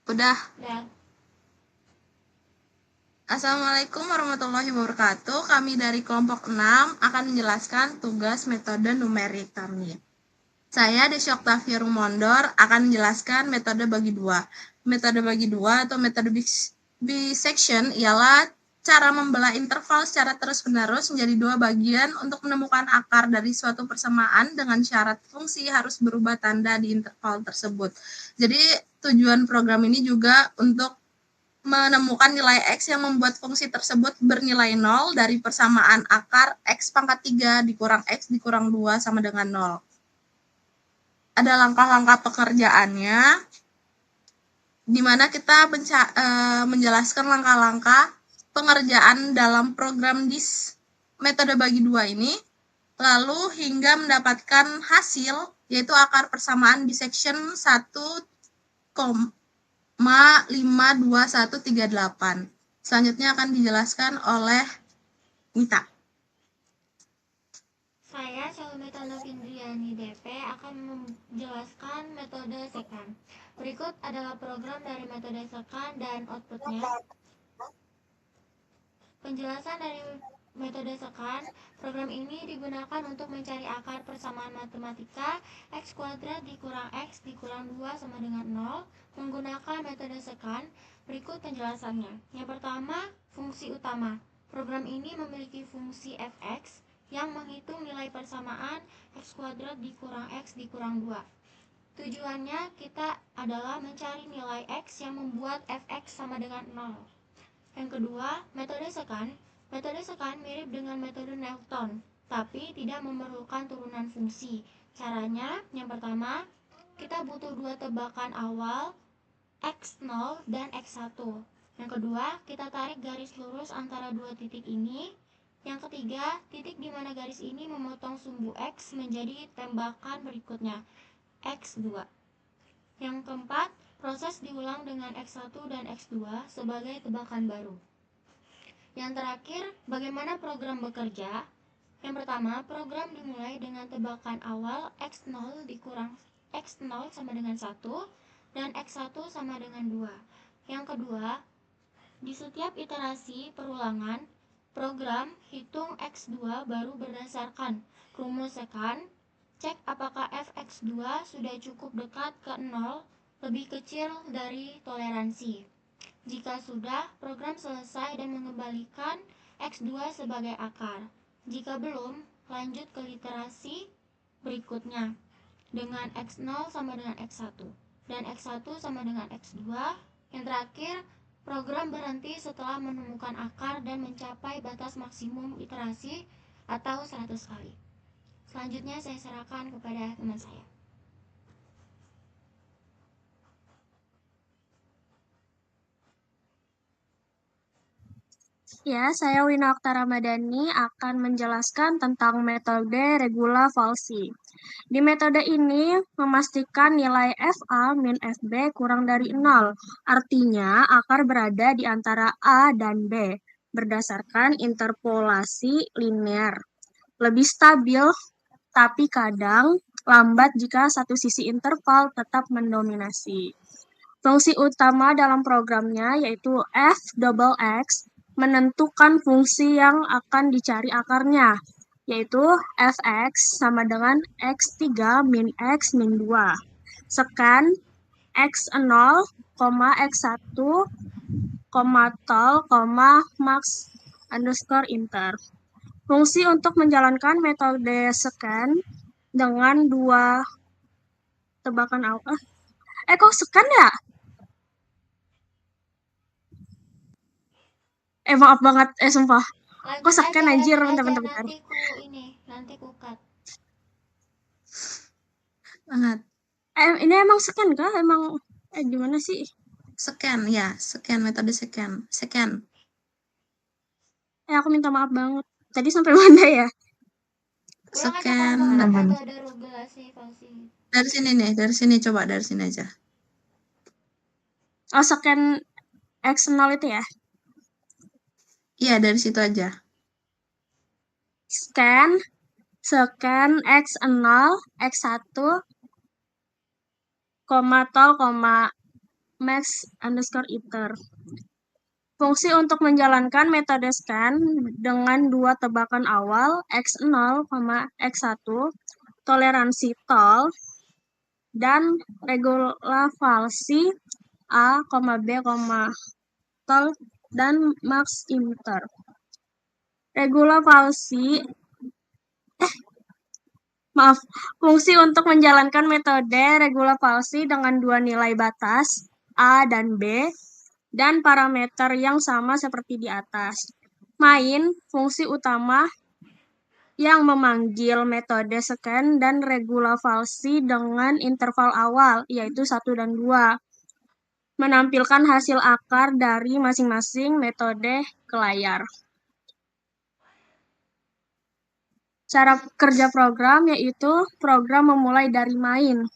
Udah. Ya, Assalamualaikum warahmatullahi wabarakatuh. Kami dari kelompok 6 akan menjelaskan tugas metode numerik kami. Saya Desi Oktavia Rumondor akan menjelaskan metode bagi dua. Metode bagi dua atau metode bisection ialah cara membelah interval secara terus-menerus menjadi dua bagian untuk menemukan akar dari suatu persamaan dengan syarat fungsi harus berubah tanda di interval tersebut. Jadi tujuan program ini juga untuk menemukan nilai X yang membuat fungsi tersebut bernilai 0 dari persamaan akar X pangkat 3 dikurang X dikurang 2 sama dengan 0. Ada langkah-langkah pekerjaannya, di mana kita menjelaskan langkah-langkah pengerjaan dalam program metode bagi dua ini, lalu hingga mendapatkan hasil, yaitu akar persamaan bisection 1,52138. Selanjutnya akan dijelaskan oleh Mita. saya Shalomita Findriani DP akan menjelaskan metode second. Berikut adalah program dari metode second dan outputnya. Penjelasan dari metode second, program ini digunakan untuk mencari akar persamaan matematika X kuadrat dikurang X dikurang 2 sama dengan 0 menggunakan metode second. Berikut penjelasannya. Yang pertama, fungsi utama. Program ini memiliki fungsi fx yang menghitung nilai persamaan X kuadrat dikurang X dikurang 2. Tujuannya kita adalah mencari nilai X yang membuat fx sama dengan 0. Yang kedua, metode second. Metode second mirip dengan metode Newton, tapi tidak memerlukan turunan fungsi. Caranya, yang pertama, kita butuh dua tebakan awal, X0 dan X1. Yang kedua, kita tarik garis lurus antara dua titik ini. Yang ketiga, titik di mana garis ini memotong sumbu X menjadi tembakan berikutnya, X2. Yang keempat, proses diulang dengan X1 dan X2 sebagai tebakan baru. Yang terakhir, bagaimana program bekerja? Yang pertama, program dimulai dengan tebakan awal X0 dikurang X0 sama dengan 1 dan X1 sama dengan 2. Yang kedua, di setiap iterasi perulangan, program hitung X2 baru berdasarkan rumus second, cek apakah fx2 sudah cukup dekat ke 0 lebih kecil dari toleransi. Jika sudah, program selesai dan mengembalikan X2 sebagai akar. Jika belum, lanjut ke iterasi berikutnya dengan X0 sama dengan X1 dan X1 sama dengan X2. Yang terakhir, program berhenti setelah menemukan akar dan mencapai batas maksimum iterasi atau 100 kali. Selanjutnya saya serahkan kepada teman saya. Ya, saya Wina Okta Ramadhani akan menjelaskan tentang metode regula Falsi. Di metode ini memastikan nilai FA min FB kurang dari 0. Artinya akar berada di antara A dan B berdasarkan interpolasi linear. Lebih stabil, tapi kadang lambat jika satu sisi interval tetap mendominasi. Fungsi utama dalam programnya yaitu f double x menentukan fungsi yang akan dicari akarnya, yaitu fx sama dengan x3 min x min 2. Sekan x0, x1, tol, max underscore inter. Fungsi untuk menjalankan metode scan dengan dua tebakan awal. Kok scan ya? Maaf banget, sumpah. Kok Lanjut scan aja, anjir, lanjut aja. bentar-bentar. Nanti ku cut. Banget. Ini emang scan kah? Emang gimana sih? Scan ya, scan metode scan. Scan. Aku minta maaf banget. Tadi sampai mana ya? Ulang aja Scan. metode regulasi Falsi. Dari sini nih, dari sini coba dari sini aja. Oh, scan X0 itu ya? Iya, dari situ aja. Scan X0, X1, tol, max_iter. Fungsi untuk menjalankan metode scan dengan dua tebakan awal X0, X1, toleransi tol, dan regulavasi A, B, tol, dan max_iter. Fungsi untuk menjalankan metode regulavasi dengan dua nilai batas A dan B dan parameter yang sama seperti di atas. Main, fungsi utama yang memanggil metode scan dan regulavasi dengan interval awal, yaitu 1 dan 2, menampilkan hasil akar dari masing-masing metode ke layar. Cara kerja program yaitu program memulai dari main.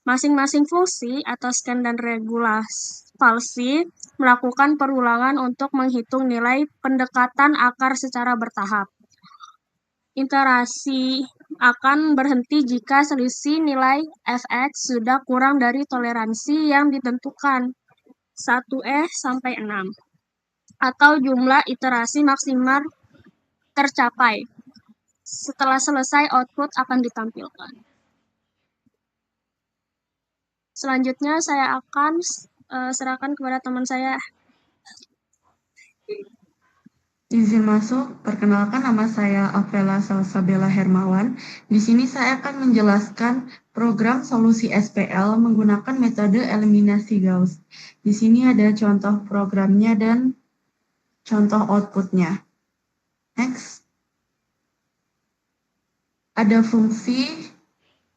Masing-masing fungsi atau scan dan regulavasi melakukan perulangan untuk menghitung nilai pendekatan akar secara bertahap. Iterasi akan berhenti jika selisih nilai fx sudah kurang dari toleransi yang ditentukan 1e sampai 6 atau jumlah iterasi maksimal tercapai. Setelah selesai, output akan ditampilkan. Selanjutnya saya akan serahkan kepada teman saya. Izin masuk, perkenalkan nama saya Avela Salsabella Hermawan. Di sini saya akan menjelaskan program solusi SPL menggunakan metode eliminasi Gauss. Di sini ada contoh programnya dan contoh outputnya. Next. Ada fungsi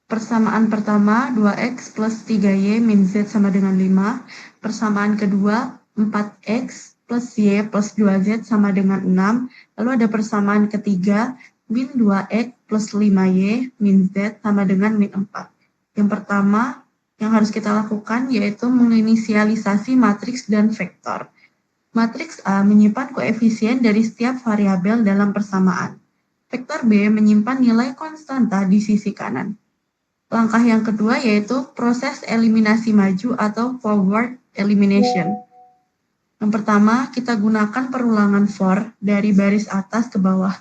persamaan pertama 2x plus 3y min z sama dengan 5. Persamaan kedua 4x plus y plus 2z sama dengan 6. Lalu ada persamaan ketiga min 2x plus 5y min z sama dengan min 4. Yang pertama yang harus kita lakukan yaitu menginisialisasi matriks dan vektor. Matriks A menyimpan koefisien dari setiap variabel dalam persamaan. Vektor B menyimpan nilai konstanta di sisi kanan. Langkah yang kedua yaitu proses eliminasi maju atau forward elimination. Yang pertama, kita gunakan perulangan for dari baris atas ke bawah.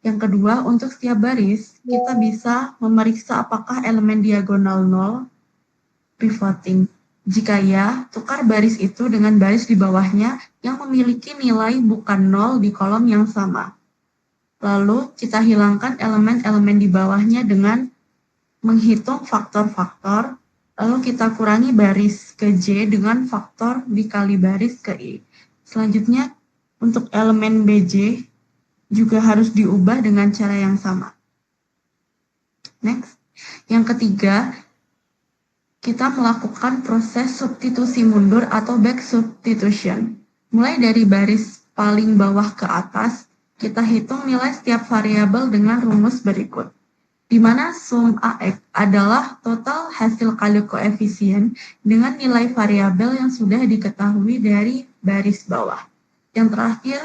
Yang kedua, untuk setiap baris, kita bisa memeriksa apakah elemen diagonal 0 pivoting. Jika ya, tukar baris itu dengan baris di bawahnya yang memiliki nilai bukan 0 di kolom yang sama. Lalu, kita hilangkan elemen-elemen di bawahnya dengan menghitung faktor-faktor, lalu kita kurangi baris ke J dengan faktor dikali baris ke I. Selanjutnya, untuk elemen BJ juga harus diubah dengan cara yang sama. Next. Yang ketiga, kita melakukan proses substitusi mundur atau back substitution. Mulai dari baris paling bawah ke atas, kita hitung nilai setiap variabel dengan rumus berikut. Di mana sum AX adalah total hasil kali koefisien dengan nilai variabel yang sudah diketahui dari baris bawah. Yang terakhir,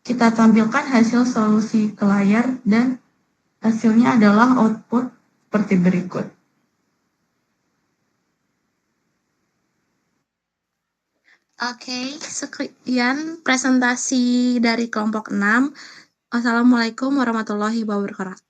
kita tampilkan hasil solusi ke layar dan hasilnya adalah output seperti berikut. Oke, sekian presentasi dari kelompok 6. Wassalamualaikum warahmatullahi wabarakatuh.